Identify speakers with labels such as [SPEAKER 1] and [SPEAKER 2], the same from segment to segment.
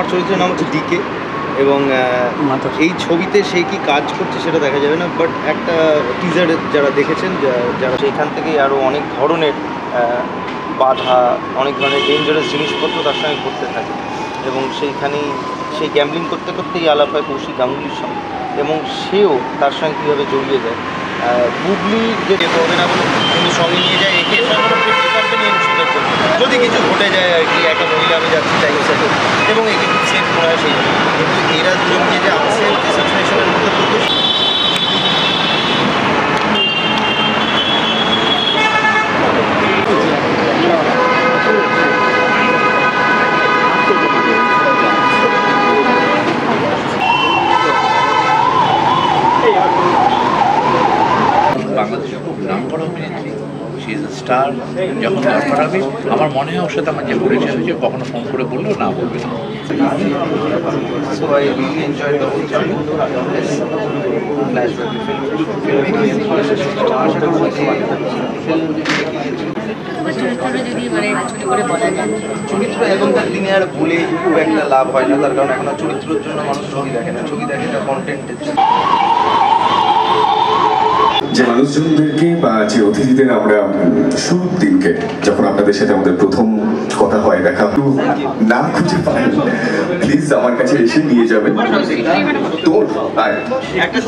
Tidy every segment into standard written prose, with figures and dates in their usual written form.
[SPEAKER 1] আমার চরিত্রের নাম হচ্ছে ডিকে এবং এই ছবিতে সে কি কাজ করছে সেটা দেখা যাবে না, বাট একটা টিজার যারা দেখেছেন যারা সেখান থেকেই আরও অনেক ধরনের বাধা, অনেক ধরনের ডেঞ্জারাস জিনিসপত্র তার সঙ্গে ঘটতে থাকে এবং সেইখানেই সেই গ্যাম্বলিং করতে করতেই আলাপ হয় কৌশিক গাঙ্গুলির সঙ্গে এবং সেও তার সঙ্গে কীভাবে জড়িয়ে যায়। বুবলি যে হবে না বলে কিন্তু সঙ্গে নিয়ে যায় একে কোম্পানি ইনস্যুরের জন্য যদি কিছু ঘটে যায় আর কি, একটা মহিলা আমি যাচ্ছি টাইমের সাথে এবং একে খুব সেফ করা হয় সেই জন্য। কিন্তু এরা দুজনকে যে আনসেফ যে সিচুয়েশনের মধ্যে পড়বে
[SPEAKER 2] বাংলাদেশে খুব নাম করা অভিনেত্রী, শি ইজ এ স্টার। যখন দরকার হবে আমার মনে হয় ওর সাথে আমার যে পরিচয় হয়েছে কখনো ফোন করে বললেও না বলবে না।
[SPEAKER 1] So I really enjoyed the whole journey. চরিত্র এখনকার দিনে আর বলে খুব একটা লাভ হয় না, তার কারণ এখন আর চরিত্রের জন্য মানুষ ছবি দেখে না, ছবি দেখে না কন্টেন্টের জন্য।
[SPEAKER 3] যে মানুষজনদেরকে বা যে অতিথিদের আমরা শুরুর দিনকে যখন আপনাদের সাথে আমাদের প্রথম কথা হয় দেখা না খুঁজে পাই, প্লিজ আমার কাছে এসে নিয়ে যাবেন। তোর
[SPEAKER 1] একটা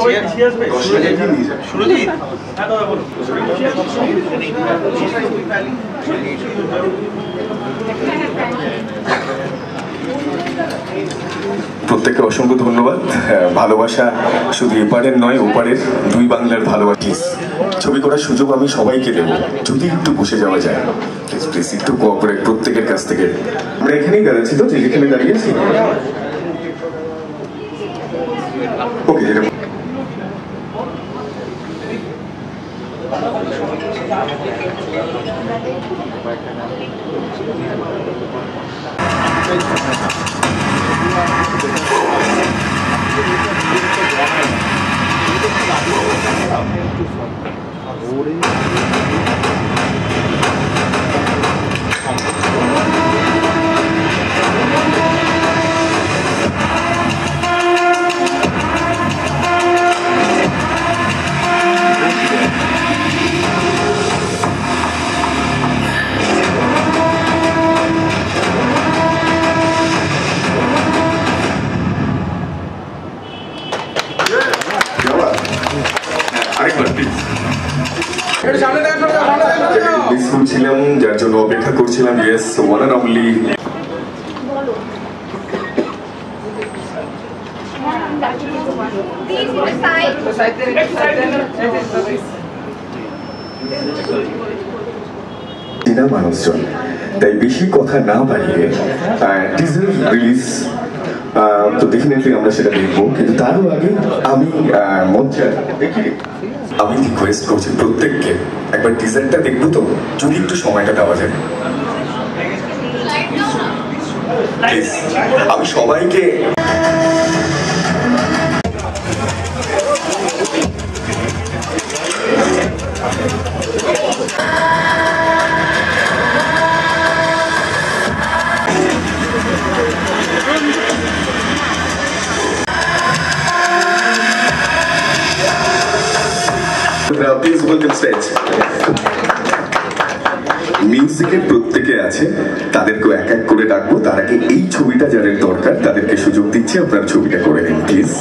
[SPEAKER 3] প্রত্যেককে অসংখ্য ধন্যবাদ। ভালোবাসা শুধু এপারের নয় ওপারের, দুই বাংলার ভালোবাসা। ছবি করার সুযোগ আমি সবাইকে দেব, যদি একটু বসে যাওয়া যায় প্লিজ প্লিজ, একটু কোঅপারেট প্রত্যেকের কাছ থেকে। আমরা এখানেই দাঁড়াচ্ছি তো, যেখানে দাঁড়িয়েছি ওকে। ছিলাম যার জন্য অপেক্ষা করছিলাম। ইয়েস, ওয়ান অ্যান্ড অনলি চেনা মানুষজন, তাই বেশি কথা না বাড়িয়ে টিজার রিলিজ তো ডেফিনেটলি আমরা সেটা দেখবো, কিন্তু তারও আগে আমি মঞ্চে আমি রিকোয়েস্ট করছি প্রত্যেককে একবার টিজারটা দেখবো তো, যদি একটু সময়টা দেওয়া যায় প্লিজ। আমি সবাইকে প্লিজ ওয়েলকাম স্টেজ। মিউজিকের প্রত্যেকে আছে, তাদেরকেও এক এক করে ডাকবো। তার আগে এই ছবিটা যাদের দরকার তাদেরকে সুযোগ দিচ্ছি, আপনার ছবিটা করে নিন প্লিজ।